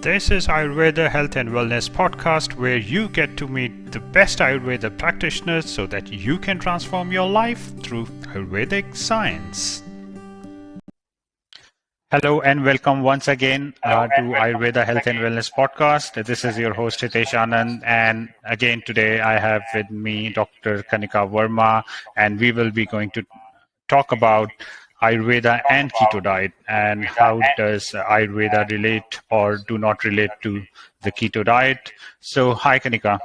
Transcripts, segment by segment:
This is Ayurveda Health and Wellness Podcast, where you get to meet the best Ayurveda practitioners so that you can transform your life through Ayurvedic science. Hello and welcome once again to Ayurveda Health and Wellness Podcast. This is your host Hitesh Anand, and again today I have with me Dr. Kanika Verma, and we will be going to talk about Ayurveda and Keto Diet and how does Ayurveda relate or do not relate to the Keto Diet. So hi Kanika.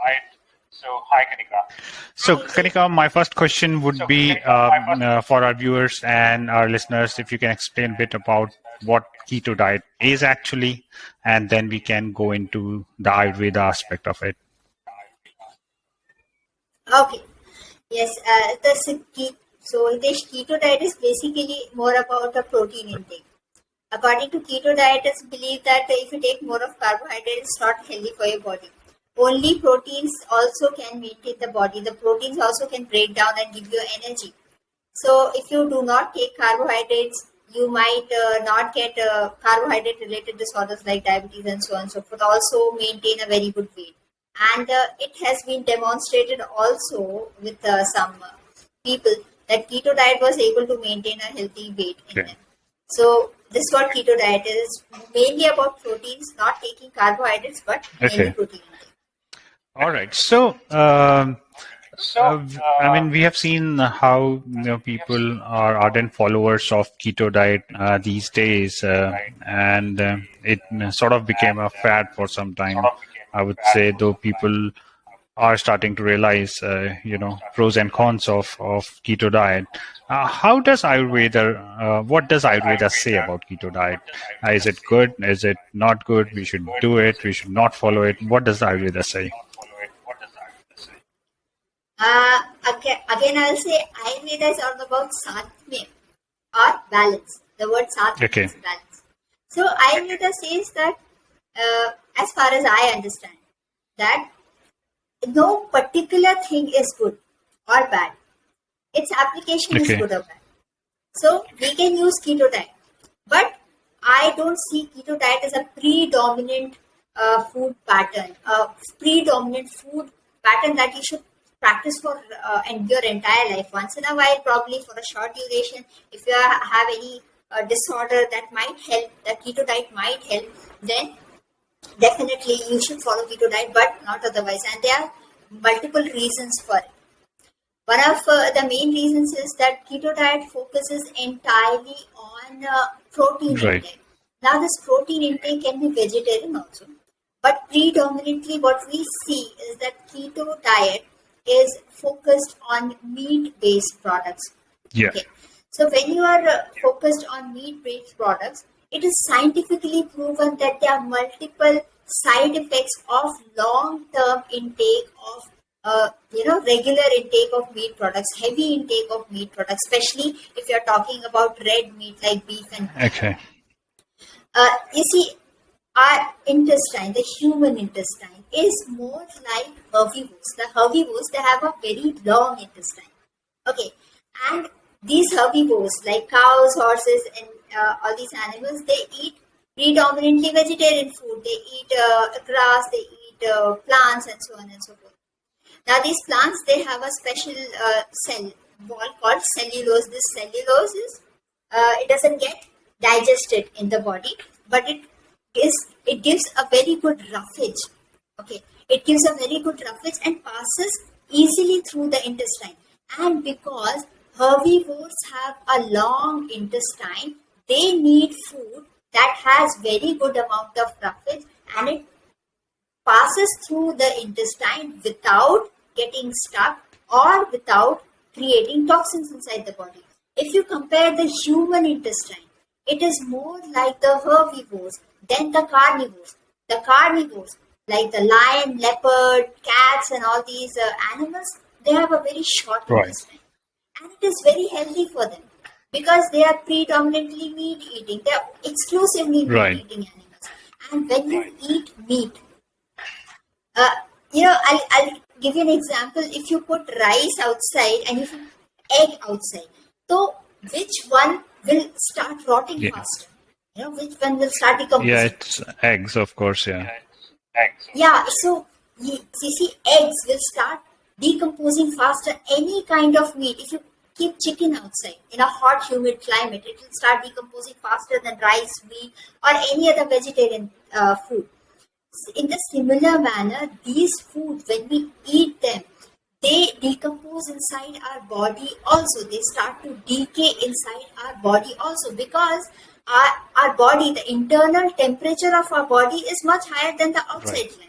So Kanika, my first question would be for our viewers and our listeners, if you can explain a bit about what Keto Diet is actually, and then we can go into the Ayurveda aspect of it. Okay. Yes. So this keto diet is basically more about the protein intake. According to keto diet, it's believed that if you take more of carbohydrate, it's not healthy for your body. Only proteins also can maintain the body. The proteins also can break down and give you energy. So if you do not take carbohydrates, you might not get carbohydrate-related disorders like diabetes and so on and so forth. Also maintain a very good weight. And it has been demonstrated also with some people that keto diet was able to maintain a healthy weight in them. So this is what keto diet is, mainly about proteins, not taking carbohydrates, but mainly protein intake. All right. So, we have seen how people are ardent followers of keto diet these days, and it sort of became a fad for some time. I would say, though people are starting to realize, pros and cons of keto diet. How does Ayurveda? What does Ayurveda say about keto diet? Is it good? Is it not good? We should do it. We should not follow it. What does Ayurveda say? Again, I'll say Ayurveda is all about satmya or balance. The word satmya is balance. So Ayurveda says that, as far as I understand, that no particular thing is good or bad. Its application is good or bad. So we can use keto diet, but I don't see keto diet as a predominant food pattern, that you should practice for your entire life. Once in a while, probably for a short duration, if you have any disorder that might help, the keto diet might help, then definitely you should follow keto diet, but not otherwise. And there are multiple reasons for it. One of the main reasons is that keto diet focuses entirely on protein intake. Now, this protein intake can be vegetarian also, but predominantly what we see is that keto diet is focused on meat-based products. Yeah. Okay. So when you are focused on meat-based products, it is scientifically proven that there are multiple side effects of long-term intake of, regular intake of meat products, heavy intake of meat products, especially if you're talking about red meat like beef and beef. Okay. You see, our intestine, the human intestine, is more like herbivores. The herbivores, they have a very long intestine. Okay. And these herbivores, like cows, horses, and all these animals, they eat predominantly vegetarian food. They eat grass, they eat plants, and so on and so forth. Now, these plants, they have a special cell wall called cellulose. This cellulose is, it doesn't get digested in the body, but it gives a very good roughage. Okay, it gives a very good roughage and passes easily through the intestine. And because herbivores have a long intestine, they need food that has very good amount of roughage, and it passes through the intestine without getting stuck or without creating toxins inside the body. If you compare the human intestine, it is more like the herbivores than the carnivores. The carnivores, like the lion, leopard, cats, and all these animals, they have a very short intestine. And it is very healthy for them because they are predominantly meat eating. They are exclusively meat eating animals. And when you eat meat, I'll give you an example. If you put rice outside and if you put egg outside, so which one will start rotting faster? Which one will start Yeah, decomposing? it's eggs, of course. Yeah. Yeah, so you see, eggs will start decomposing faster. Any kind of meat, if you keep chicken outside in a hot, humid climate, it will start decomposing faster than rice, wheat, or any other vegetarian food. In the similar manner, these foods, when we eat them, they decompose inside our body also. They start to decay inside our body also, because our body, the internal temperature of our body is much higher than the Right. outside climate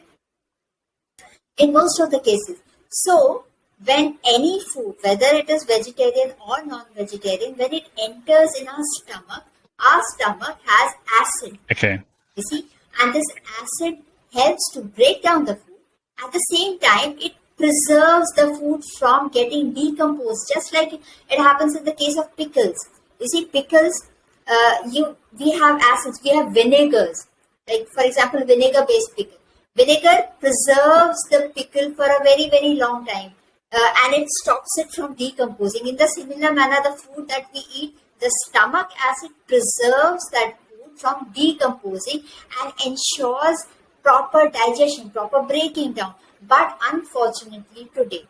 in most of the cases. So, when any food, whether it is vegetarian or non-vegetarian, when it enters in our stomach has acid. Okay. You see, and this acid helps to break down the food. At the same time, it preserves the food from getting decomposed, just like it happens in the case of pickles. You see, pickles, we have acids, we have vinegars. Like for example, vinegar-based pickle. Vinegar preserves the pickle for a very very long time, and it stops it from decomposing. In the similar manner, the food that we eat, the stomach acid preserves that food from decomposing and ensures proper digestion, proper breaking down. But unfortunately, today,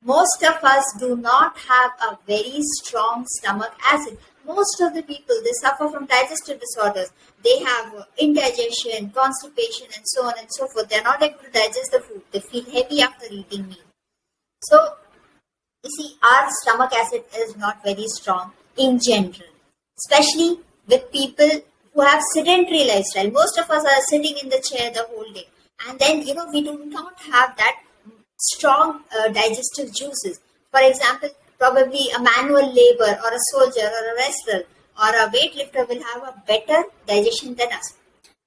most of us do not have a very strong stomach acid. Most of the people, they suffer from digestive disorders. They have indigestion, constipation, and so on and so forth. They're not able to digest the food. They feel heavy after eating meat. So, you see, our stomach acid is not very strong in general, especially with people who have sedentary lifestyle. Most of us are sitting in the chair the whole day, and then we do not have that strong digestive juices. For example, probably a manual labor or a soldier or a wrestler or a weightlifter will have a better digestion than us.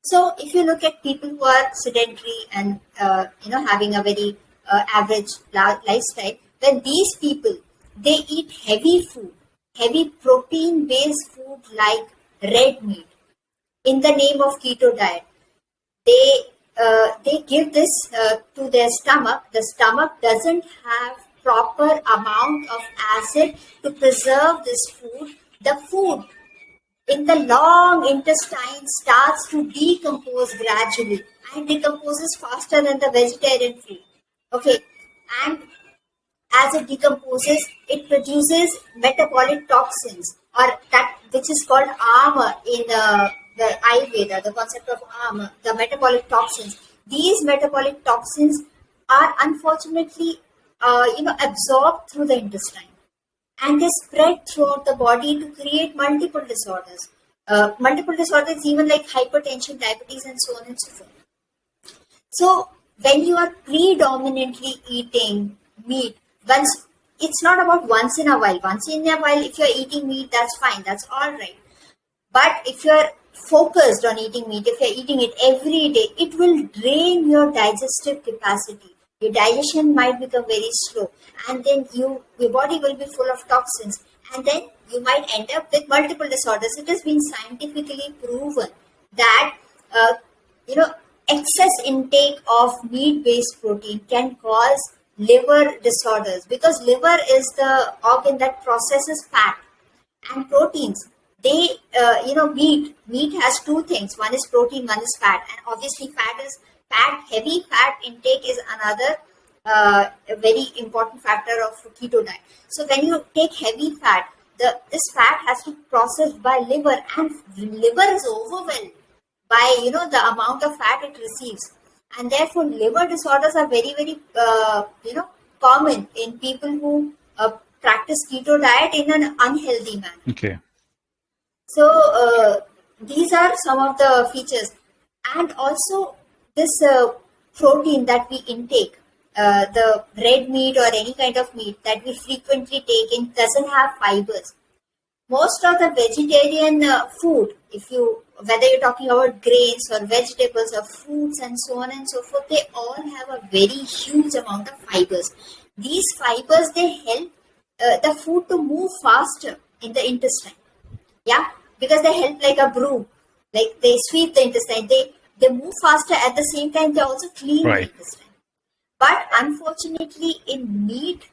So, if you look at people who are sedentary and having a very average lifestyle, then these people, they eat heavy food, heavy protein-based food like red meat in the name of keto diet. They give this to their stomach. The stomach doesn't have proper amount of acid to preserve this food. The food in the long intestine starts to decompose gradually and decomposes faster than the vegetarian food. Okay, and as it decomposes, it produces metabolic toxins, or that which is called armor in the Ayurveda, the concept of armor, the metabolic toxins. These metabolic toxins are unfortunately, absorbed through the intestine, and they spread throughout the body to create multiple disorders. Multiple disorders, even like hypertension, diabetes, and so on and so forth. So when you are predominantly eating meat, once it's not about once in a while. Once in a while, if you're eating meat, that's fine, that's all right. But if you're focused on eating meat, if you're eating it every day, it will drain your digestive capacity. Your digestion might become very slow, and then your body will be full of toxins, and then you might end up with multiple disorders. It has been scientifically proven that uh, you know excess intake of meat-based protein can cause liver disorders, because liver is the organ that processes fat and proteins. They meat has two things: one is protein, one is fat. And obviously heavy fat intake is another a very important factor of keto diet. So when you take heavy fat, this fat has to be processed by liver, and liver is overwhelmed by the amount of fat it receives, and therefore liver disorders are very very common in people who practice keto diet in an unhealthy manner. Okay. So these are some of the features, and also this protein that we intake, the red meat or any kind of meat that we frequently take in, doesn't have fibers. Most of the vegetarian food, if you whether you're talking about grains or vegetables or fruits and so on and so forth, they all have a very huge amount of fibers. These fibers, they help the food to move faster in the intestine. Yeah, because they help like a broom, like they sweep the intestine. They move faster. At the same time, they also clean the Right. intestine. But unfortunately, in meat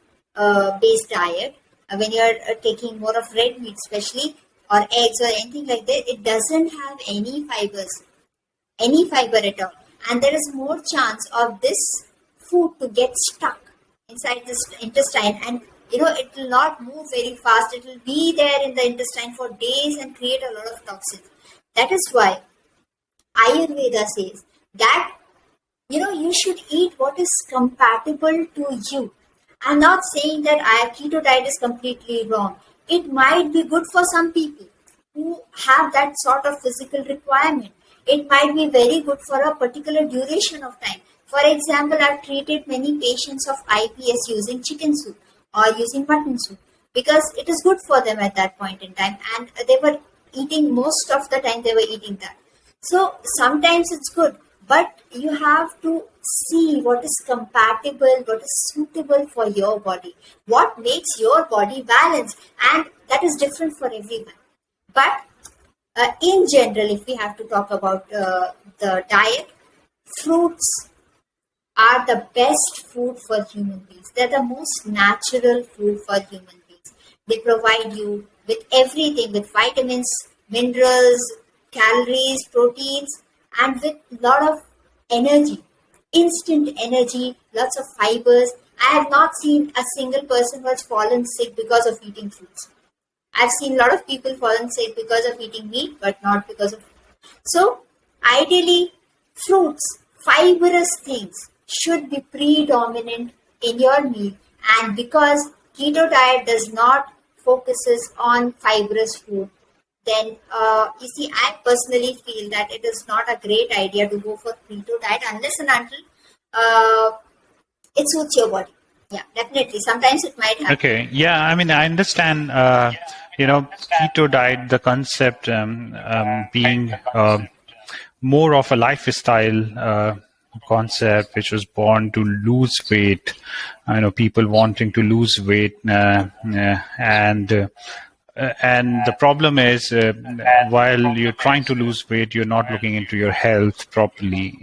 based diet, when you're taking more of red meat, especially, or eggs or anything like that, it doesn't have any fiber at all. And there is more chance of this food to get stuck inside this intestine, and it will not move very fast. It will be there in the intestine for days and create a lot of toxins. That is why Ayurveda says that you should eat what is compatible to you. I'm not saying that keto diet is completely wrong. It might be good for some people who have that sort of physical requirement. It might be very good for a particular duration of time. For example, I've treated many patients of IBS using chicken soup or using mutton soup because it is good for them at that point in time, and they were eating, most of the time they were eating that. So sometimes it's good, but you have to see what is compatible, what is suitable for your body, what makes your body balance, and that is different for everyone. But in general, if we have to talk about the diet, fruits are the best food for human beings. They're the most natural food for human beings. They provide you with everything, with vitamins, minerals, calories, proteins, and with a lot of energy, instant energy, lots of fibers. I have not seen a single person who has fallen sick because of eating fruits. I've seen a lot of people fallen sick because of eating meat, but not because of. So, ideally, fruits, fibrous things should be predominant in your meal. And because keto diet does not focuses on fibrous food, then you see, I personally feel that it is not a great idea to go for keto diet unless and until it suits your body. Yeah, definitely. Sometimes it might happen. Okay. Yeah. I mean, I understand, keto diet, the concept being more of a lifestyle concept, which was born to lose weight. I know people wanting to lose weight, and the problem is, while you're trying to lose weight, you're not looking into your health properly,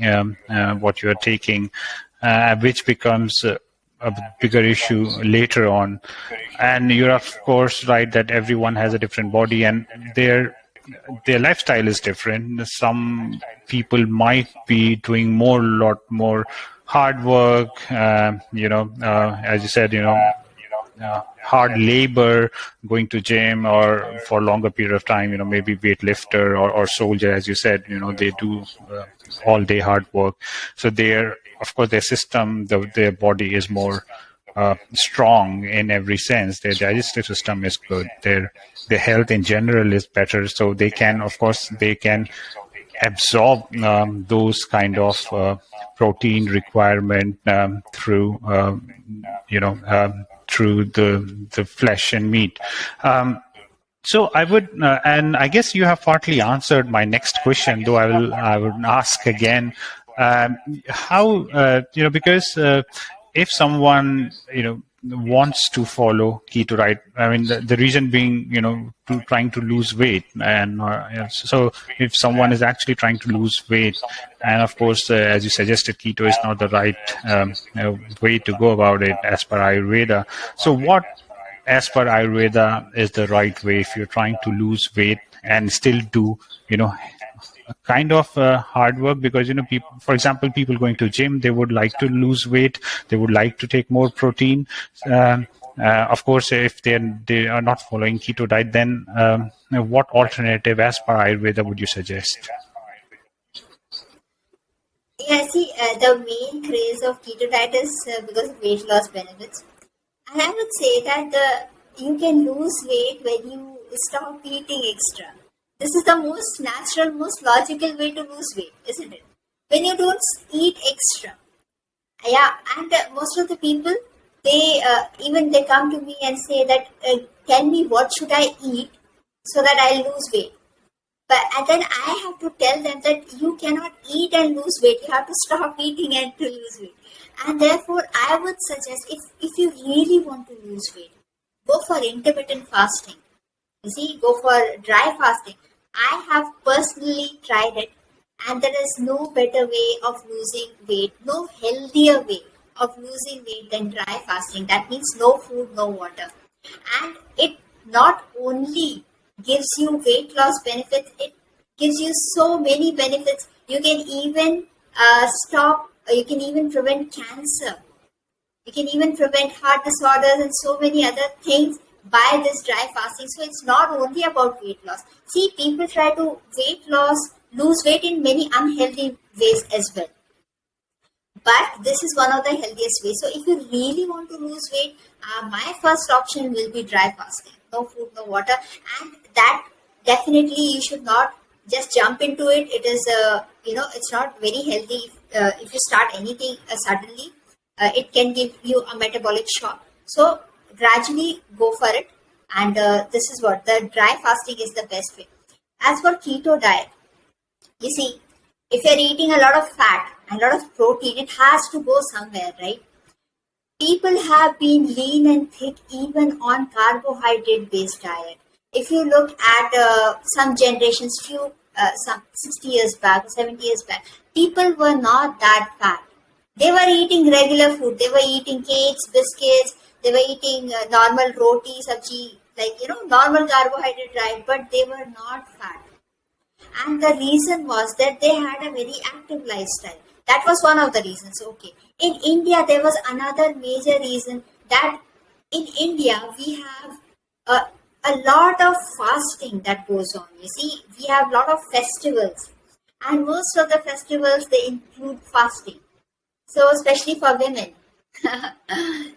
what you're taking, which becomes a bigger issue later on. And you're of course right that everyone has a different body and their lifestyle is different. Some people might be doing lot more hard work, as you said, hard labor, going to gym or for a longer period of time, maybe weightlifter or soldier, as you said, they do all day hard work. So of course, their system, their body is more strong in every sense. Their digestive system is good. Their health in general is better. So they can absorb those kind of protein requirement through through the flesh and meat. So I would, and I guess you have partly answered my next question, though I would ask again, how because if someone wants to follow keto diet, I mean the reason being trying to lose weight, and so if someone is actually trying to lose weight, and of course as you suggested, keto is not the right way to go about it as per Ayurveda. So what, as per Ayurveda, is the right way if you're trying to lose weight and still do kind of hard work? Because people, for example, people going to gym, they would like to lose weight, they would like to take more protein. Of course, if they are not following keto diet, then what alternative as per Ayurveda would you suggest? Yeah, see, the main craze of keto diet is because of weight loss benefits. And I would say that you can lose weight when you stop eating extra. This is the most natural, most logical way to lose weight, isn't it? When you don't eat extra. Yeah, and most of the people, they come to me and say that, tell me what should I eat so that I lose weight. And then I have to tell them that you cannot eat and lose weight. You have to stop eating and to lose weight. And therefore, I would suggest, if you really want to lose weight, go for intermittent fasting. You see, go for dry fasting. I have personally tried it, and there is no better way of losing weight, no healthier way of losing weight than dry fasting. That means no food, no water. And it not only gives you weight loss benefits. It gives you so many benefits. You can even you can even prevent cancer. You can even prevent heart disorders and so many other things by this dry fasting. So it's not only about weight loss. See, people try to lose weight in many unhealthy ways as well. But this is one of the healthiest ways. So if you really want to lose weight, my first option will be dry fasting. No food, no water, and that definitely you should not just jump into it. It is, it's not very healthy if you start anything suddenly. It can give you a metabolic shock. So gradually go for it, and this is what the dry fasting is the best way. As for keto diet, you see, if you're eating a lot of fat and a lot of protein, it has to go somewhere, right? People have been lean and thick even on carbohydrate based diet. If you look at some generations, some 60 years back, 70 years back, people were not that fat. They were eating regular food. They were eating cakes, biscuits. They were eating normal roti, sabji, normal carbohydrate diet, but they were not fat. And the reason was that they had a very active lifestyle. That was one of the reasons. Okay. In India, there was another major reason that in India, we have a lot of fasting that goes on. You see, we have a lot of festivals. And most of the festivals, they include fasting. So, especially for women.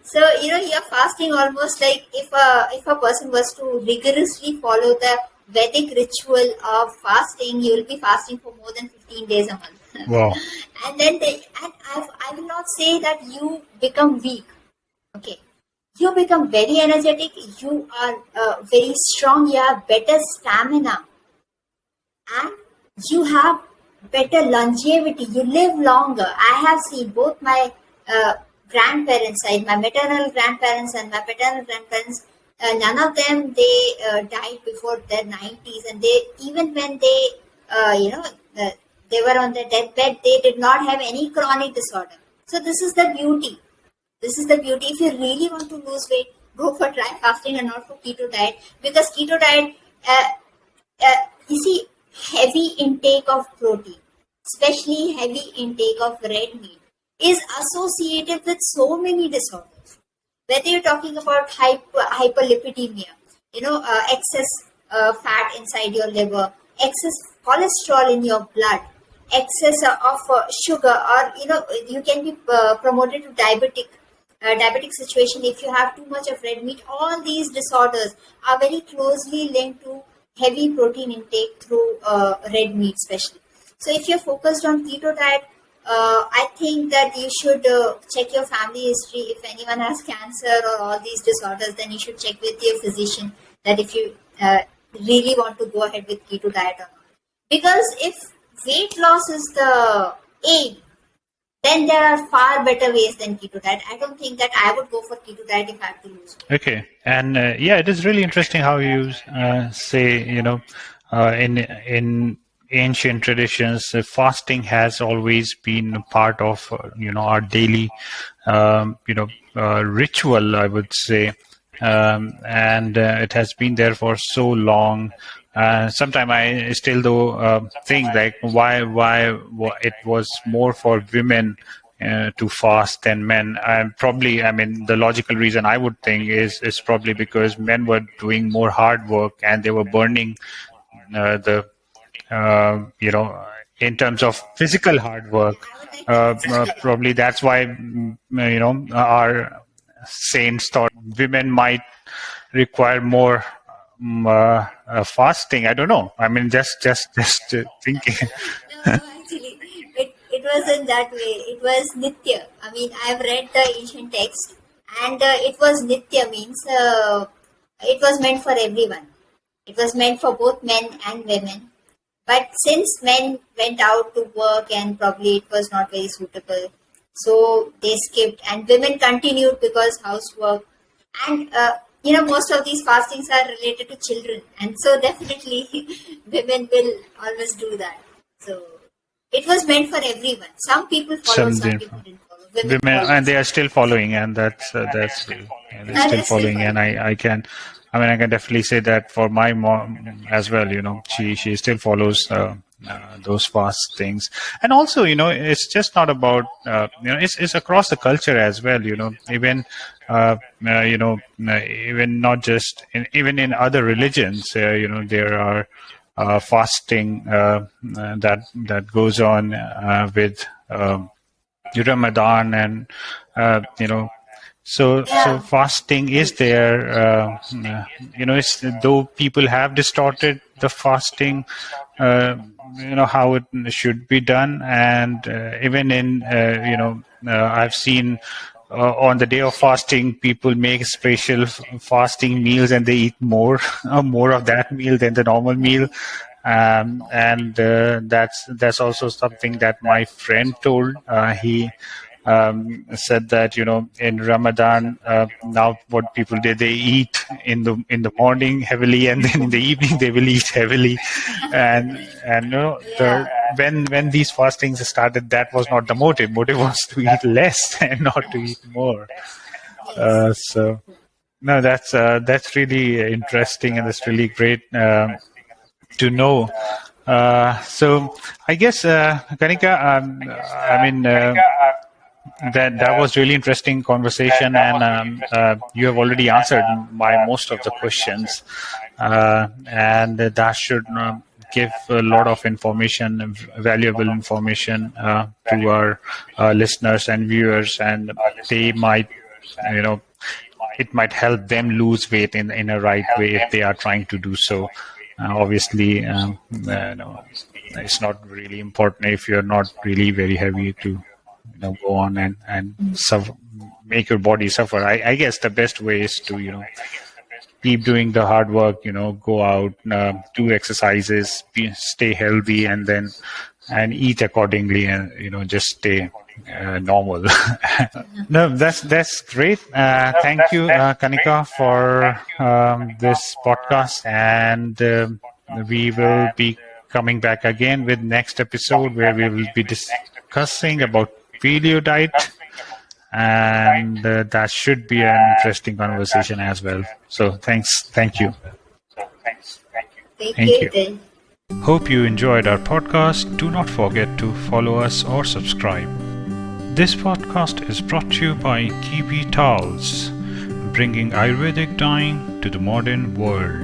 So, you're fasting almost like if a person was to rigorously follow the Vedic ritual of fasting, you will be fasting for more than 15 days a month. Wow. And then I will not say that you become weak. Okay. You become very energetic. You are very strong. You have better stamina. And you have better longevity. You live longer. I have seen both my grandparents side, my maternal grandparents and my paternal grandparents, none of them they died before their 90s, and they even when they were on their deathbed, they did not have any chronic disorder. So this is the beauty. This is the beauty. If you really want to lose weight, go for dry fasting and not for keto diet, because keto diet, you see, heavy intake of protein, especially heavy intake of red meat, is associated with so many disorders. Whether you're talking about hyperlipidemia, excess fat inside your liver, excess cholesterol in your blood, excess of sugar, or you can be promoted to diabetic situation if you have too much of red meat. All these disorders are very closely linked to heavy protein intake through red meat, especially. So if you're focused on keto diet, I think that you should check your family history. If anyone has cancer or all these disorders, then you should check with your physician that if you really want to go ahead with keto diet or not. Because if weight loss is the aim, then there are far better ways than keto diet. I don't think that I would go for keto diet if I have to lose weight. Okay, and it is really interesting how you say, in ancient traditions, fasting has always been a part of our daily ritual, I would say, and it has been there for so long. Sometimes I still though think like why it was more for women to fast than men. The logical reason I would think is probably because men were doing more hard work and they were burning the in terms of physical hard work. Probably that's why our saints thought women might require more fasting. I don't know. I mean, just thinking. No, actually, it wasn't that way. It was Nitya. I mean, I've read the ancient text, and it was Nitya means it was meant for everyone. It was meant for both men and women. But since men went out to work and probably it was not very suitable, so they skipped, and women continued because housework. And most of these fastings are related to children, and so definitely women will always do that. So it was meant for everyone. Some people followed, some people didn't follow. Women, and they are still following, and that's they're still following, and I can I mean, I can definitely say that for my mom as well. She still follows those fast things, and also, it's just not about it's across the culture as well. Even even not just even in other religions, there are fasting that goes on with Ramadan, and so Yeah. fasting is there. It's though people have distorted the fasting, uh, how it should be done, and even in I've seen. On the day of fasting, people make special fasting meals, and they eat more, more of that meal than the normal meal, and that's also something that my friend told. He said that in Ramadan, now what people do, they eat in the morning heavily, and then in the evening they will eat heavily, and the Yeah. when these fastings started, that was not the motive. Motive was to eat less and not to eat more. Yes. So no, that's really interesting, and that's really great to know. So I guess, Kanika, I mean, that was really interesting conversation, and you have already answered my most of the questions, and that should give a lot of information, valuable information to our listeners and viewers, and they might, you know, it might help them lose weight in a right way if they are trying to do so. Obviously, it's not really important if you're not really very heavy to go on and suffer, make your body suffer. I guess the best way is to keep doing the hard work, go out, do exercises, stay healthy, and then and eat accordingly, and just stay normal. No, that's great. Thank you, Kanika, for this podcast, and we will be coming back again with next episode where we will be discussing about paleo diet, and that should be an interesting conversation as well. So thank you. Thank Thank you you. then. Hope you enjoyed our podcast. Do not forget to follow us or subscribe. This podcast is brought to you by Kiwi Towels, bringing Ayurvedic dyeing to the modern world.